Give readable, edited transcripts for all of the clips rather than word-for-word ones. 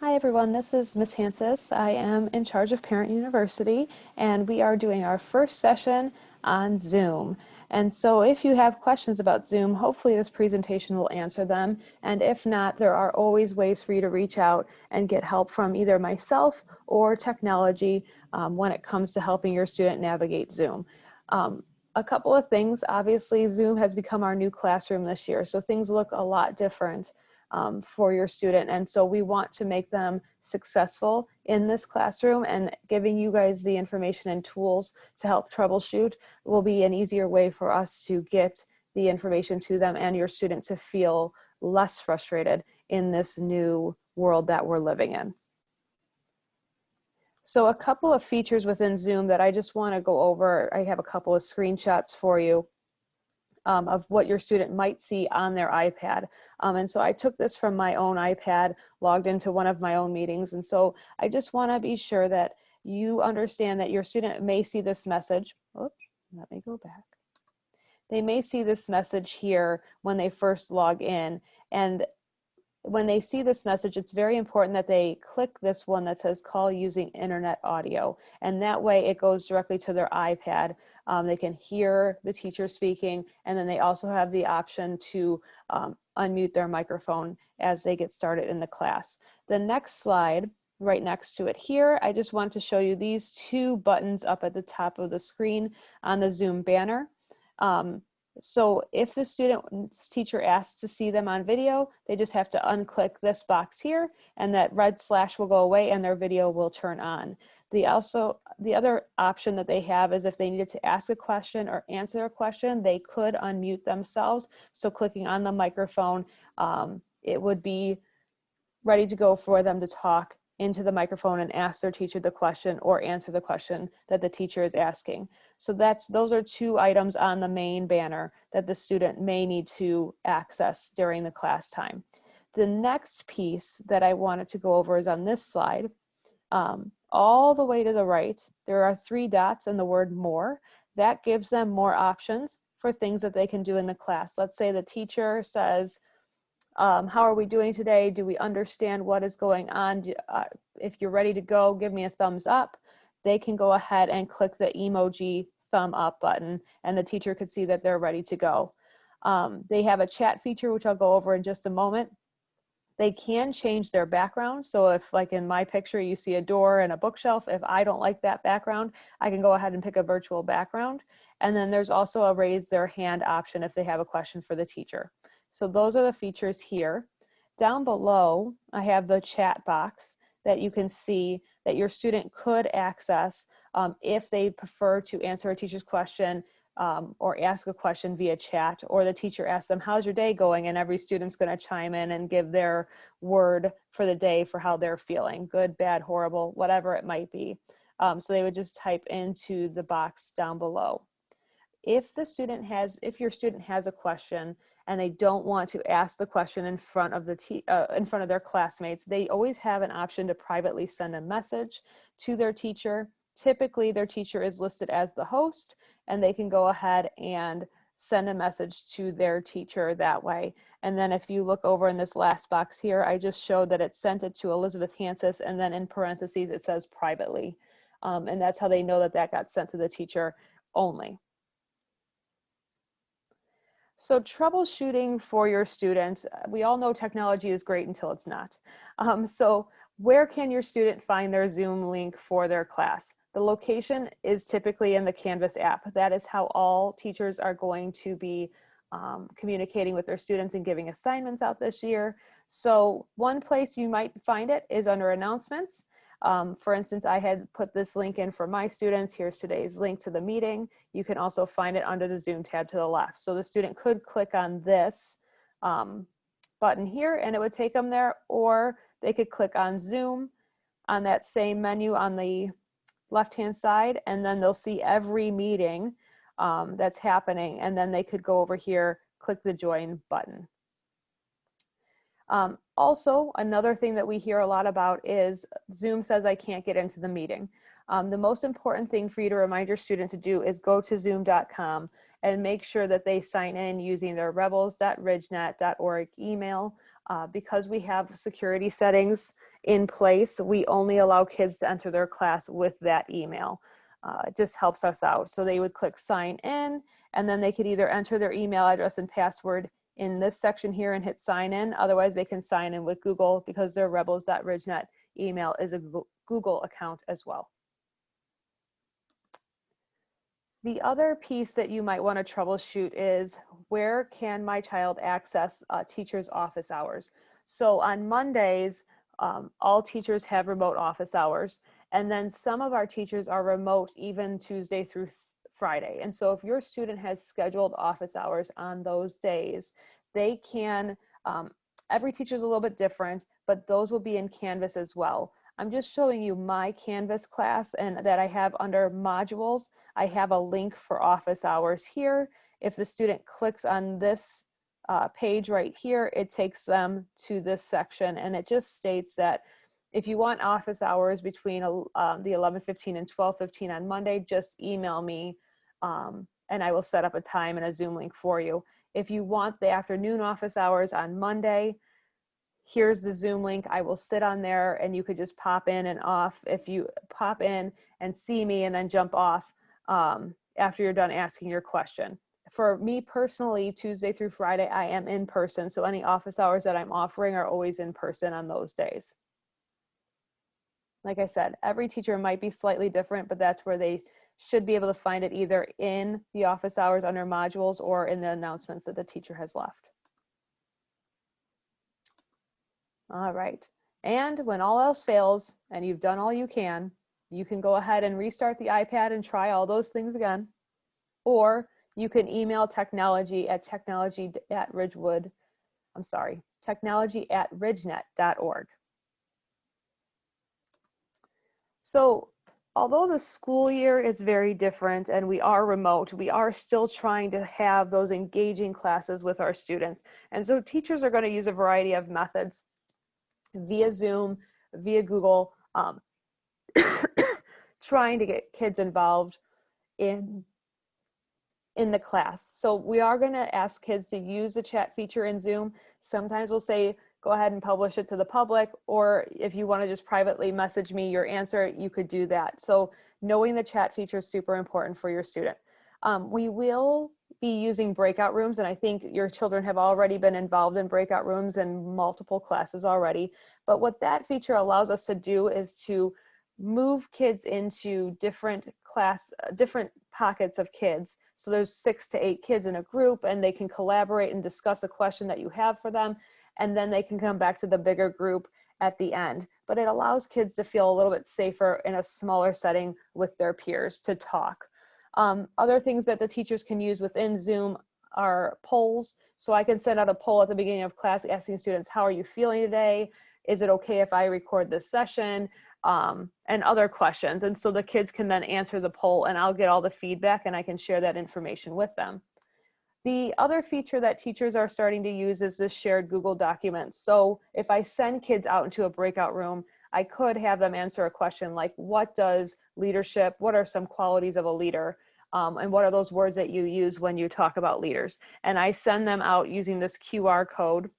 Hi everyone, this is Ms. Hansis. I am in charge of Parent University, and we are doing our first session on Zoom. And so if you have questions about Zoom, hopefully this presentation will answer them. And if not, there are always ways for you to reach out and get help from either myself or technology when it comes to helping your student navigate Zoom. A couple of things, obviously Zoom has become our new classroom this year, so things look a lot different for your student. And so we want to make them successful in this classroom, and giving you guys the information and tools to help troubleshoot will be an easier way for us to get the information to them and your student to feel less frustrated in this new world that we're living in. So a couple of features within Zoom that I just want to go over. I have a couple of screenshots for you. Of what your student might see on their iPad. And so I took this from my own iPad, logged into one of my own meetings. And so I just want to be sure that you understand that your student may see this message. Oops, let me go back. They may see this message here when they first log in. And when they see this message, it's very important that they click this one that says call using internet audio. And that way it goes directly to their iPad. They can hear the teacher speaking, and then they also have the option to unmute their microphone as they get started in the class. The next slide, right next to it here, I just want to show you these two buttons up at the top of the screen on the Zoom banner. So if the student's teacher asks to see them on video, they just have to unclick this box here, and that red slash will go away and their video will turn on. The other option that they have is if they needed to ask a question or answer a question, they could unmute themselves. So clicking on the microphone, it would be ready to go for them to talk into the microphone and ask their teacher the question or answer the question that the teacher is asking. So those are two items on the main banner that the student may need to access during the class time. The next piece that I wanted to go over is on this slide. All the way to the right, there are 3 dots and the word more. That gives them more options for things that they can do in the class. Let's say the teacher says, how are we doing today? Do we understand what is going on? If you're ready to go, give me a thumbs up. They can go ahead and click the emoji thumb up button, and the teacher could see that they're ready to go. They have a chat feature, which I'll go over in just a moment. They can change their background. So if, like in my picture, you see a door and a bookshelf, if I don't like that background, I can go ahead and pick a virtual background. And then there's also a raise their hand option if they have a question for the teacher. So those are the features here. Down below, I have the chat box that you can see that your student could access if they prefer to answer a teacher's question or ask a question via chat, or the teacher asks them, how's your day going? And every student's going to chime in and give their word for the day for how they're feeling, good, bad, horrible, whatever it might be. So they would just type into the box down below. If your student has a question and they don't want to ask the question in front of their classmates, they always have an option to privately send a message to their teacher. Typically, their teacher is listed as the host, and they can go ahead and send a message to their teacher that way. And then if you look over in this last box here, I just showed that it sent it to Elizabeth Hansis, and then in parentheses it says privately. And that's how they know that that got sent to the teacher only. So troubleshooting for your student, we all know technology is great until it's not. So where can your student find their Zoom link for their class? The location is typically in the Canvas app. That is how all teachers are going to be communicating with their students and giving assignments out this year. So one place you might find it is under announcements. For instance, I had put this link in for my students. Here's today's link to the meeting. You can also find it under the Zoom tab to the left. So the student could click on this button here and it would take them there, or they could click on Zoom on that same menu on the left-hand side, and then they'll see every meeting that's happening, and then they could go over here, click the join button. Also, another thing that we hear a lot about is Zoom says I can't get into the meeting. The most important thing for you to remind your student to do is go to zoom.com and make sure that they sign in using their rebels.ridgenet.org email. Because we have security settings in place, we only allow kids to enter their class with that email. It just helps us out. So they would click sign in, and then they could either enter their email address and password in this section here and hit sign in. Otherwise, they can sign in with Google because their rebels.ridgenet email is a Google account as well. The other piece that you might want to troubleshoot is, where can my child access teacher's office hours? So on Mondays, all teachers have remote office hours, and then some of our teachers are remote even Tuesday through Friday. And so if your student has scheduled office hours on those days, they can, every teacher is a little bit different, but those will be in Canvas as well. I'm just showing you my Canvas class, and that I have under modules. I have a link for office hours here. If the student clicks on this page right here, it takes them to this section, and it just states that if you want office hours between the 11:15 and 12:15 on Monday, just email me and I will set up a time and a Zoom link for you. If you want the afternoon office hours on Monday, here's the Zoom link. I will sit on there and you could just pop in and off. If you pop in and see me and then jump off after you're done asking your question. For me personally, Tuesday through Friday, I am in person. So any office hours that I'm offering are always in person on those days. Like I said, every teacher might be slightly different, but that's where they should be able to find it, either in the office hours under modules or in the announcements that the teacher has left. All right, and when all else fails and you've done all you can go ahead and restart the iPad and try all those things again, or you can email technology@ridgenet.org. So although the school year is very different and we are remote, we are still trying to have those engaging classes with our students. And so teachers are going to use a variety of methods via Zoom, via Google, trying to get kids involved in the class. So we are going to ask kids to use the chat feature in Zoom. Sometimes we'll say, go ahead and publish it to the public, or if you want to just privately message me your answer, you could do that. So knowing the chat feature is super important for your student. We will be using breakout rooms, and I think your children have already been involved in breakout rooms in multiple classes already. But what that feature allows us to do is to move kids into different pockets of kids. So there's 6 to 8 kids in a group, and they can collaborate and discuss a question that you have for them, and then they can come back to the bigger group at the end. But it allows kids to feel a little bit safer in a smaller setting with their peers to talk. Other things that the teachers can use within Zoom are polls. So I can send out a poll at the beginning of class asking students, how are you feeling today? Is it okay if I record this session? And other questions. And so the kids can then answer the poll, and I'll get all the feedback and I can share that information with them. The other feature that teachers are starting to use is this shared Google Documents. So if I send kids out into a breakout room, I could have them answer a question like, what does leadership, what are some qualities of a leader? And what are those words that you use when you talk about leaders? And I send them out using this QR code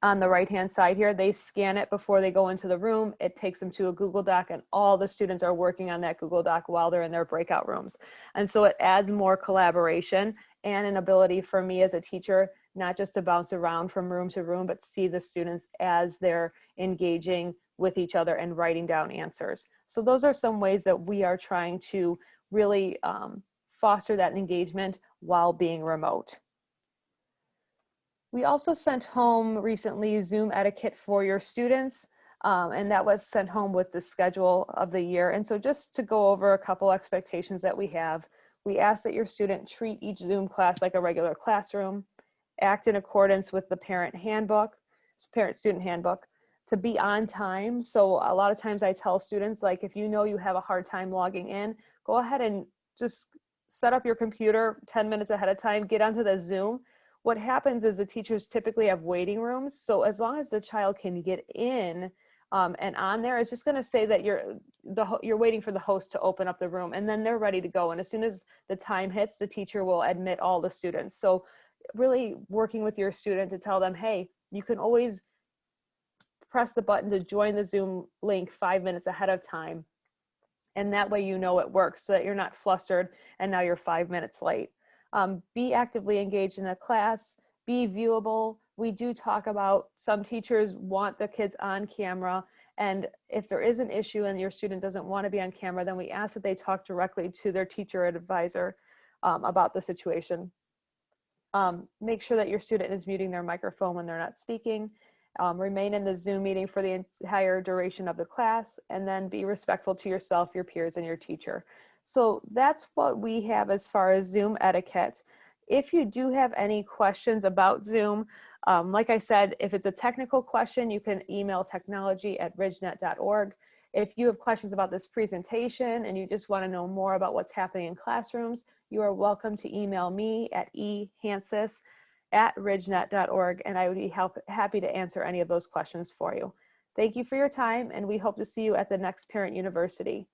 on the right-hand side here. They scan it before they go into the room. It takes them to a Google Doc, and all the students are working on that Google Doc while they're in their breakout rooms. And so it adds more collaboration and an ability for me as a teacher, not just to bounce around from room to room, but see the students as they're engaging with each other and writing down answers. So those are some ways that we are trying to really foster that engagement while being remote. We also sent home recently Zoom Etiquette for your students, and that was sent home with the schedule of the year. And so just to go over a couple expectations that we have, we ask that your student treat each Zoom class like a regular classroom, act in accordance with the parent-student handbook, to be on time. So a lot of times I tell students, like, if you know you have a hard time logging in, go ahead and just set up your computer 10 minutes ahead of time, get onto the Zoom. What happens is the teachers typically have waiting rooms. So as long as the child can get in and on there, it's just going to say that you're waiting for the host to open up the room, and then they're ready to go. And as soon as the time hits, the teacher will admit all the students. So really working with your student to tell them, hey, you can always press the button to join the Zoom link 5 minutes ahead of time. And that way you know it works, so that you're not flustered and now you're 5 minutes late. Be actively engaged in the class, be viewable. We do talk about some teachers want the kids on camera, and if there is an issue and your student doesn't want to be on camera, then we ask that they talk directly to their teacher or advisor about the situation. Make sure that your student is muting their microphone when they're not speaking. Remain in the Zoom meeting for the entire duration of the class, and then be respectful to yourself, your peers, and your teacher. So that's what we have as far as Zoom etiquette. If you do have any questions about Zoom, like I said, if it's a technical question, you can email technology@ridgenet.org. If you have questions about this presentation and you just want to know more about what's happening in classrooms, you are welcome to email me at ehansis@ridgenet.org, and I would be happy to answer any of those questions for you. Thank you for your time, and we hope to see you at the next Parent University.